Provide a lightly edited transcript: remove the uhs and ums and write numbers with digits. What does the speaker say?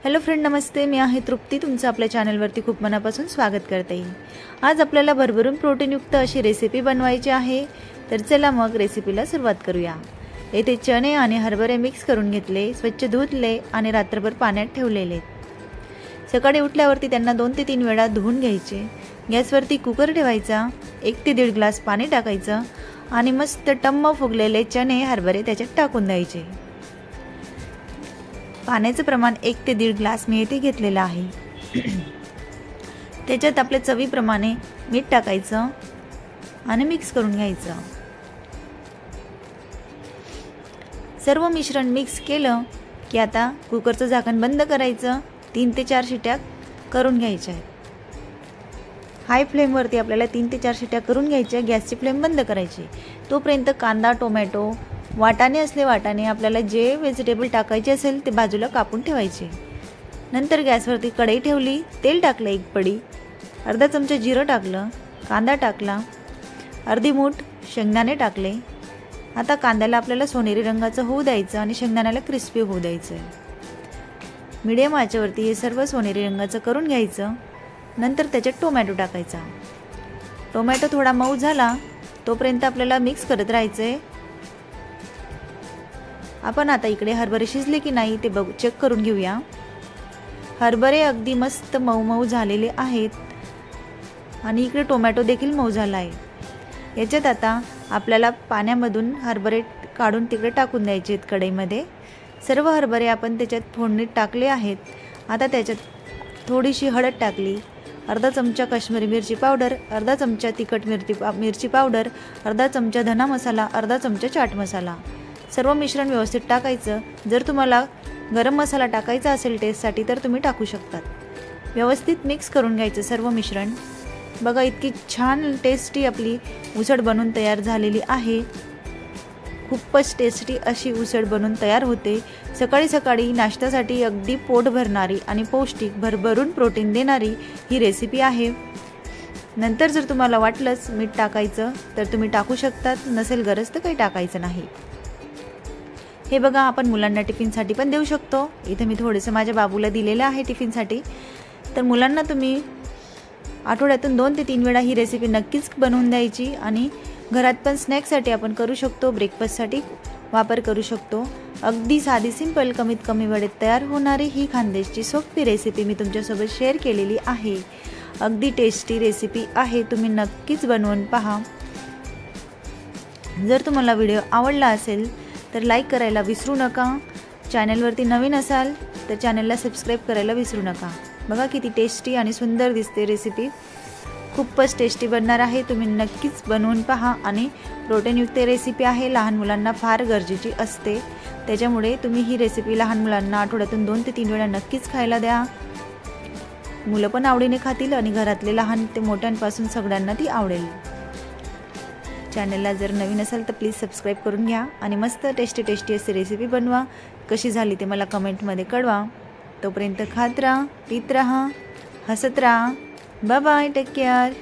Hello friend, नमस्ते. मी आहे तृप्ती. तुमचं आपल्या चॅनलवरती खूप मनापासून स्वागत करते. आज आपल्याला भरभरून प्रोटीनयुक्त अशी रेसिपी बनवायची आहे. तर चला मग रेसिपीला सुरुवात करूया. येथे चणे आणि हरभरे मिक्स करून घेतले, स्वच्छ धुतले आणि रात्रभर पाण्यात ठेवलेले. सकाळी उठल्यावरती त्यांना 2 ते 3 वेळा धुवून घ्यायचे. गॅसवरती कुकर ठेवायचा, 1 ते 1.5 ग्लास पाणी टाकायचं आणि मस्त टम्म फुगलेले चणे हरभरे त्याच्यात टाकून द्यायचे. पाण्याचं प्रमाण 1 ते 1.5 ग्लास मी येथे घेतलेलं आहे. त्याच्यात आपल्या चवीप्रमाणे मीठ टाकायचं आणि मिक्स करून घ्यायचं. सर्व मिश्रण मिक्स केलं की आता कुकरचं झाकण बंद करायचं. 3 ते 4 शिट्या करून घ्यायच्या आहेत. हाय फ्लेमवरती आपल्याला 3 ते 4 शिट्या करून घ्यायच्या. गॅसची फ्लेम बंद करायची. तोपर्यंत कांदा, टोमॅटो, वाटाणे असले वाटाणे, आपल्याला जे व्हेजिटेबल टाकायचे असेल ते बाजूला कापून ठेवायचे. नंतर गॅसवरती कढई ठेवली, तेल टाकलं 1 पडी, अर्धा चमचा जिरं टाकलं, कांदा टाकला, अर्धी मूठ शेंगदाणे टाकले. आता कांद्याला आपल्याला सोनेरी रंगाचं होऊ द्यायचं आणि शेंगदाण्याला क्रिस्पी होऊ द्यायचं. मीडियम आचेवरती हे सर्व सोनेरी रंगाचं करून घ्यायचं. नंतर त्याच्यात टोमॅटो टाकायचा. टोमॅटो थोडा मऊ झाला तोपर्यंत आपल्याला मिक्स करत राहायचंय. आपण आता इकडे हरभरे शिजले की नाही ते चेक करून घेऊया. हरभरे अगदी मस्त मऊ मऊ झालेले आहेत आणि इकडे टोमॅटो देखील मऊ झाला आहे. याच्यात आता आपल्याला पाण्यामधून हरभरे काढून तिकडे टाकून द्यायचे आहेत कढईमध्ये. सर्व हरभरे आपण त्याच्यात फोडणीत टाकले आहेत. आता त्याच्यात थोडीशी हळद टाकली, अर्धा चमचा काश्मीरी मिरची पावडर, अर्धा चमचा तिखट मिरची पावडर, अर्धा चमचा धना मसाला, अर्धा चमचा चाट मसाला. सर्व मिश्रण व्यवस्थित टाकायचं. जर तुम्हाला गरम मसाला टाकायचा असेल टेस्टसाठी तर तुम्ही टाकू शकतात. व्यवस्थित मिक्स करून घ्यायचं सर्व मिश्रण. बघा, इतकी छान टेस्टी आपली उसळ बनून तयार झालेली आहे. खूपच टेस्टी अशी उसळ बनून तयार होते. सकाळी सकाळी नाश्त्यासाठी अगदी पोट भरणारी आणि पौष्टिक भरभरून प्रोटीन देणारी ही रेसिपी आहे. नंतर जर तुम्हाला वाटलंच मीठ टाकायचं तर तुम्ही टाकू शकतात, नसेल गरज तर काही टाकायचं नाही. हे बघा, आपण मुलांना टिफिनसाठी पण देऊ शकतो. इथे मी थोडंसं माझ्या बाबूला दिलेलं आहे टिफिनसाठी. तर मुलांना तुम्ही आठवड्यातून 2 ते 3 वेळा ही रेसिपी नक्कीच बनवून द्यायची आणि घरात पण स्नॅक्ससाठी आपण करू शकतो, ब्रेकफास्टसाठी वापर करू शकतो. अगदी साधी सिंपल कमीत कमी वेळेत तयार होणारी ही खानदेशची सोपी रेसिपी मी तुमच्यासोबत शेअर केलेली आहे. अगदी टेस्टी रेसिपी आहे, तुम्ही नक्कीच बनवून पहा. जर तुम्हाला व्हिडिओ आवडला असेल तर लाईक करायला विसरू नका. चॅनलवरती नवीन असाल तर चॅनलला सबस्क्राईब करायला विसरू नका. बघा किती टेस्टी आणि सुंदर दिसते रेसिपी. खूपच टेस्टी बनणार आहे. तुम्ही नक्कीच बनवून पहा आणि प्रोटीनयुक्त रेसिपी आहे. लहान मुलांना फार गरजेची असते. त्याच्यामुळे तुम्ही ही रेसिपी लहान मुलांना आठवड्यातून 2 ते 3 वेळा नक्कीच खायला द्या. मुलं पण आवडीने खातील आणि घरातले लहान ते मोठ्यांपासून सगळ्यांना ती आवडेल. चॅनलला जर नवीन असाल तर प्लीज सबस्क्राईब करून घ्या आणि मस्त टेस्टी अशी रेसिपी बनवा. कशी झाली ते मला कमेंटमध्ये कळवा. तोपर्यंत खात राहा, पीत राहा, हसत राहा. Bye bye, take care.